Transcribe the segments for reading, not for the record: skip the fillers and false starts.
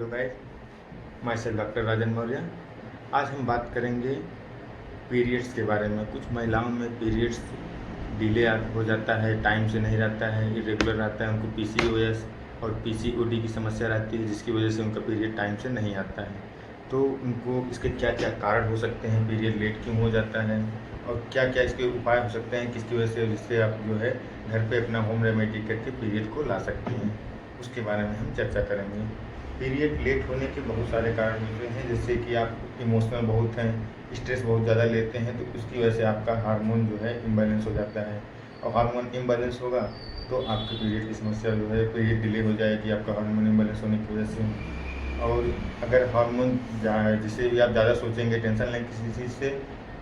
Guys, my self doctor राजन मौर्य। आज हम बात करेंगे पीरियड्स के बारे में। कुछ महिलाओं में पीरियड्स डिले हो जाता है, टाइम से नहीं रहता है, इरेगुलर रहता है, उनको पीसीओएस और पीसीओडी की समस्या रहती है, जिसकी वजह से उनका पीरियड टाइम से नहीं आता है। तो उनको इसके क्या क्या कारण हो सकते हैं, पीरियड लेट क्यों हो जाता है और क्या क्या इसके उपाय हो सकते हैं, किसकी वजह से, जिससे आप जो है घर पे अपना होम रेमेडी करके पीरियड को ला सकते हैं, उसके बारे में हम चर्चा करेंगे। पीरियड लेट होने के बहुत सारे कारण होते हैं, जैसे कि आप इमोशनल बहुत हैं, स्ट्रेस बहुत ज़्यादा लेते हैं, तो उसकी वजह से आपका हार्मोन जो है इम्बैलेंस हो जाता है, और हार्मोन इम्बैलेंस होगा तो आपके पीरियड की समस्या जो है, पीरियड डिले हो जाएगी आपका हार्मोन इम्बैलेंस होने की वजह से। और अगर हार्मोन जिसे भी आप ज़्यादा सोचेंगे, टेंशन लें किसी चीज़ से,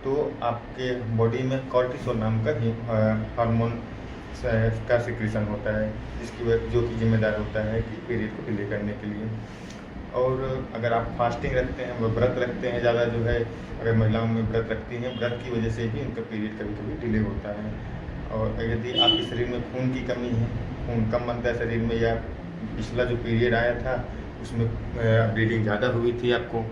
तो आपके बॉडी में कॉर्टिसोल नाम का हार्मोन का सिक्रीशन होता है, जिसकी वजह जो कि जिम्मेदार होता है कि पीरियड को डिले करने के लिए। और अगर आप फास्टिंग रखते हैं, वो व्रत रखते हैं ज़्यादा जो है, अगर महिलाओं में व्रत रखती हैं, व्रत की वजह से भी उनका पीरियड कभी कभी डिले होता है। और यदि आपके शरीर में खून की कमी है, खून कम बनता है शरीर में, या पिछला जो पीरियड आया था उसमें ब्लीडिंग ज़्यादा हुई थी, आपको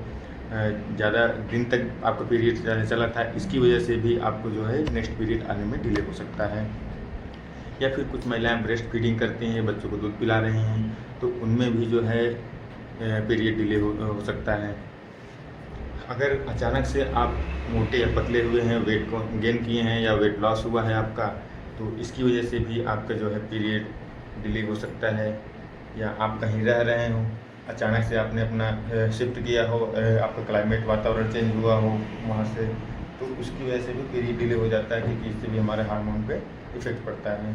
ज़्यादा दिन तक आपका पीरियड चला था, इसकी वजह से भी आपको जो है नेक्स्ट पीरियड आने में डिले हो सकता है। या फिर कुछ महिलाएं ब्रेस्ट फीडिंग करती हैं, बच्चों को दूध पिला रही हैं, तो उनमें भी जो है पीरियड डिले हो सकता है। अगर अचानक से आप मोटे या पतले हुए हैं, वेट को गेन किए हैं, या वेट लॉस हुआ है आपका, तो इसकी वजह से भी आपका जो है पीरियड डिले हो सकता है। या आप कहीं रह रहे हो, अचानक से आपने अपना शिफ्ट किया हो, आपका क्लाइमेट वातावरण चेंज हुआ हो वहाँ से, तो उसकी वजह से भी पीरियड डिले हो जाता है, क्योंकि इससे भी हमारे हार्मोन पे इफ़ेक्ट पड़ता है।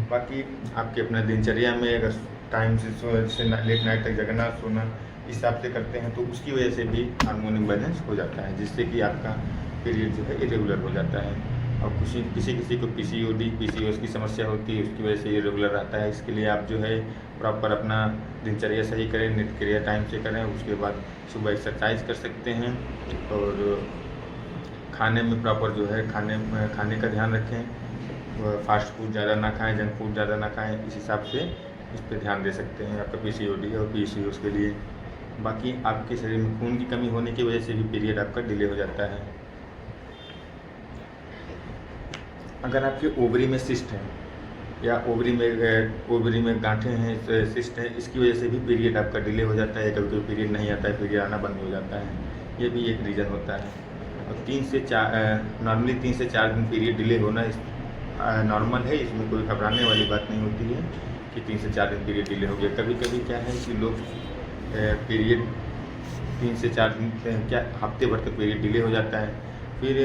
बाकी आपके अपना दिनचर्या में अगर टाइम से लेट नाइट तक जगना सोना इस हिसाब से करते हैं, तो उसकी वजह से भी हार्मोन इम्बैलेंस हो जाता है, जिससे कि आपका पीरियड जो है इरेगुलर हो जाता है। और किसी किसी को पीसीओएस की समस्या होती है, उसकी वजह से इरेगुलर रहता है। इसके लिए आप जो है प्रॉपर अपना दिनचर्या सही करें, नित्यक्रिया टाइम से करें, उसके बाद सुबह एक्सरसाइज कर सकते हैं, और खाने में प्रॉपर जो है खाने का ध्यान रखें, फास्ट फूड ज़्यादा ना खाएं, जंक फूड ज़्यादा ना खाएं, इस हिसाब से इस पर ध्यान दे सकते हैं आपका पीसीओडी और पीसीओएस के लिए। बाकी आपके शरीर में खून की कमी होने की वजह से भी पीरियड आपका डिले हो जाता है। अगर आपके ओवरी में सिस्ट है, या ओवरी में गांठें हैं, सिस्ट है, इसकी वजह से भी पीरियड आपका डिले हो जाता है, कभी कभी पीरियड नहीं आता है, पीरियड आना बंद हो जाता है, ये भी एक रीज़न होता है। और 3 से 4 नॉर्मली 3 से 4 दिन पीरियड डिले होना नॉर्मल है, इसमें कोई घबराने वाली बात नहीं होती है कि 3 से 4 दिन पीरियड डिले हो गया। कभी कभी क्या है कि लोग पीरियड 3 से 4 दिन क्या हफ्ते भर तक पीरियड डिले हो जाता है, फिर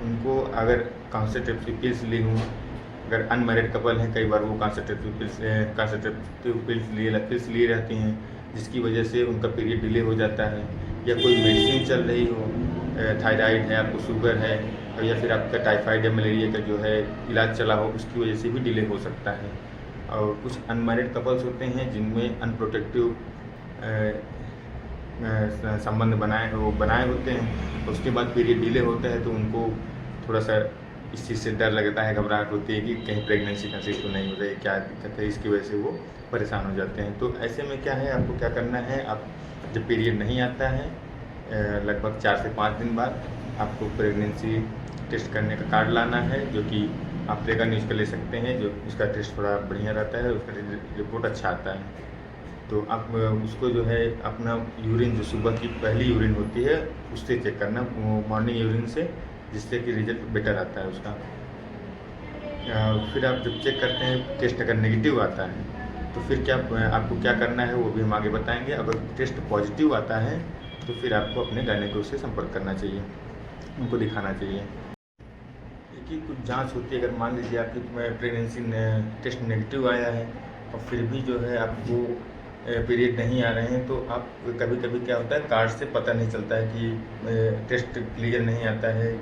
उनको अगर कॉन्सेंट्रेटिव पिल्स ली हूँ, अगर अनमैरिड कपल हैं, कई बार वो कॉन्सेंट्रेटिव पिल्स लिए रहती हैं, जिसकी वजह से उनका पीरियड डिले हो जाता है। या कोई मेडिसिन चल रही हो, थायराइड है, आपको शुगर है, और या फिर आपका टाइफाइड या मलेरिया का जो है इलाज चला हो, उसकी वजह से भी डिले हो सकता है। और कुछ अनमैरिड कपल्स होते हैं जिनमें अनप्रोटेक्टिव संबंध बनाए होते हैं, तो उसके बाद पीरियड डिले होता है, तो उनको थोड़ा सा इस चीज़ से डर लगता है, घबराहट होती है कि कहीं प्रेगनेंसी कंसीव तो नहीं हो रही, क्या दिक्कत है, इसकी वजह से वो परेशान हो जाते हैं। तो ऐसे में क्या है, आपको क्या करना है, आप जब पीरियड नहीं आता है लगभग 4 से 5 दिन बाद आपको प्रेगनेंसी टेस्ट करने का कार्ड लाना है, जो कि आप प्रेगा न्यूज़ का ले सकते हैं, जो उसका टेस्ट थोड़ा बढ़िया रहता है, उसका रिपोर्ट अच्छा आता है। तो आप उसको जो है अपना यूरिन, जो सुबह की पहली यूरिन होती है, उससे चेक करना, मॉर्निंग यूरिन से, जिससे कि रिजल्ट बेटर आता है उसका। फिर आप जब चेक करते हैं, टेस्ट अगर नेगेटिव आता है, तो फिर आपको क्या करना है वो भी हम आगे बताएंगे। अगर टेस्ट पॉजिटिव आता है तो फिर आपको अपने गायनेकोलॉजिस्ट से संपर्क करना चाहिए, उनको दिखाना चाहिए। देखिए, कुछ जांच होती है, अगर मान लीजिए आपकी प्रेगनेंसी टेस्ट नेगेटिव आया है और फिर भी जो है आपको पीरियड नहीं आ रहे हैं, तो आप कभी कभी क्या होता है, कार्ड से पता नहीं चलता है कि टेस्ट क्लियर नहीं आता है,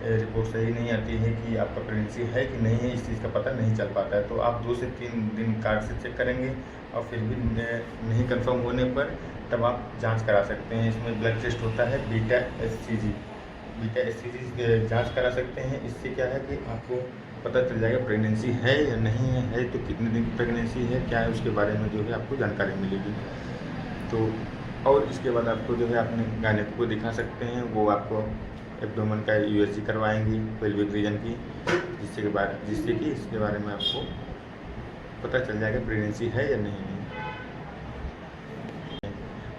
रिपोर्ट सही नहीं आती है कि आपका प्रेगनेंसी है कि नहीं है, इस चीज़ का पता नहीं चल पाता है। तो आप 2 से 3 दिन कार्ड से चेक करेंगे, और फिर भी नहीं कंफर्म होने पर तब आप जांच करा सकते हैं। इसमें ब्लड टेस्ट होता है बीटा एचसीजी जांच करा सकते हैं। इससे क्या है कि आपको पता चल जाएगा प्रेगनेंसी है या नहीं है तो कितने दिन की प्रेगनेंसी है, क्या है, उसके बारे में जो है आपको जानकारी मिलेगी। तो और इसके बाद आपको जो है अपने गायनेक को दिखा सकते हैं, वो आपको एब्डोमेन का यूएसजी करवाएंगी पेल्विक रीजन की, जिससे कि इसके बारे में आपको पता चल जाएगा प्रेगनेंसी है या नहीं है।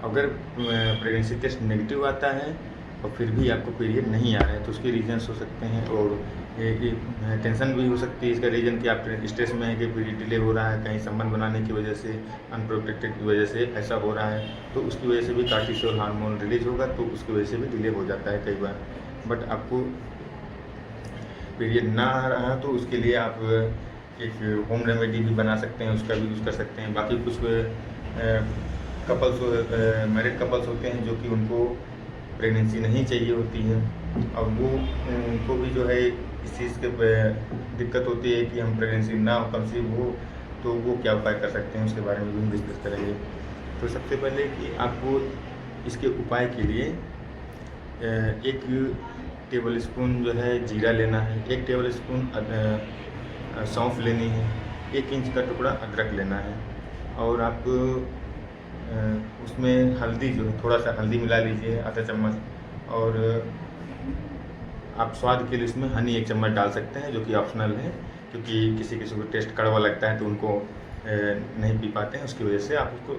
अगर प्रेगनेंसी टेस्ट नेगेटिव आता है और फिर भी आपको पीरियड नहीं आ रहा है तो उसके रीजन्स हो सकते हैं, और ये टेंशन भी हो सकती है। इसका रीज़न कि आप स्ट्रेस में है कि पीरियड डिले हो रहा है, कहीं संबंध बनाने की वजह से, अनप्रोटेक्टेड की वजह से ऐसा हो रहा है, तो उसकी वजह से भी कार्टिसोल हार्मोन रिलीज होगा, तो उसकी वजह से भी डिले हो जाता है कई बार। बट आपको पीरियड ना आ रहा तो उसके लिए आप एक होम रेमेडी भी बना सकते हैं, उसका भी यूज़ कर सकते हैं। बाकी कुछ कपल्स मैरिड कपल्स होते हैं जो कि उनको प्रेगनेंसी नहीं चाहिए होती है, और वो उनको भी जो है इस चीज़ के दिक्कत होती है कि हम प्रेगनेंसी ना कंसीव हो, तो वो क्या उपाय कर सकते हैं, उसके बारे में भी हम डिस्कस करेंगे। तो सबसे पहले कि आपको इसके उपाय के लिए 1 टेबल स्पून जो है जीरा लेना है, 1 टेबल स्पून सौंफ लेनी है, 1 इंच का टुकड़ा अदरक लेना है, और आप उसमें हल्दी जो है थोड़ा सा हल्दी मिला लीजिए आधा चम्मच, और आप स्वाद के लिए इसमें हनी 1 चम्मच डाल सकते हैं, जो कि ऑप्शनल है, क्योंकि किसी किसी को टेस्ट कड़वा लगता है तो उनको नहीं पी पाते हैं, उसकी वजह से आप उसको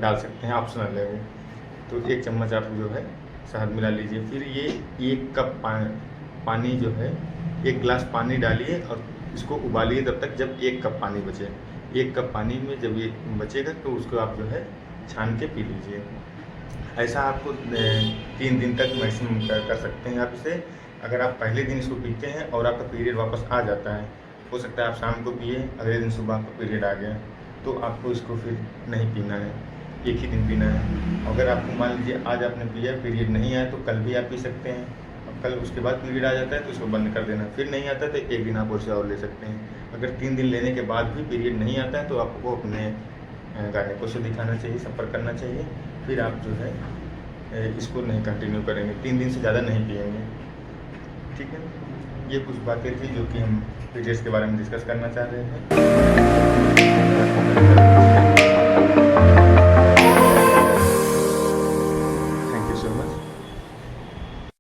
डाल सकते हैं, ऑप्शनल है वो। तो 1 चम्मच आप जो है शहद मिला लीजिए। फिर ये 1 कप पानी जो है 1 गिलास पानी डालिए और इसको उबालिए तब तक जब 1 कप पानी बचे। 1 कप पानी में जब ये बचेगा तो उसको आप जो है छान के पी लीजिए। ऐसा आपको 3 दिन तक मैक्सिमम कर सकते हैं आप इसे। अगर आप पहले दिन इसको पीते हैं और आपका पीरियड वापस आ जाता है, हो सकता है आप शाम को पिए, अगले दिन सुबह आपका पीरियड आ गया, तो आपको इसको फिर नहीं पीना है, 1 ही दिन पीना है। अगर आपको मान लीजिए आज आपने पिया, पीरियड नहीं आया, तो कल भी आप पी सकते हैं, और कल उसके बाद पीरियड आ जाता है तो इसको बंद कर देना। फिर नहीं आता तो 1 दिन आप उससे और ले सकते हैं। अगर 3 दिन लेने के बाद भी पीरियड नहीं आता है तो आपको अपने गायनेको से दिखाना चाहिए, संपर्क करना चाहिए। फिर आप जो है इसको नहीं कंटिन्यू करेंगे, 3 दिन से ज़्यादा नहीं पिएंगे, ठीक है। ये कुछ बातें थी जो कि हम पीरियड्स के बारे में डिस्कस करना चाह रहे थे।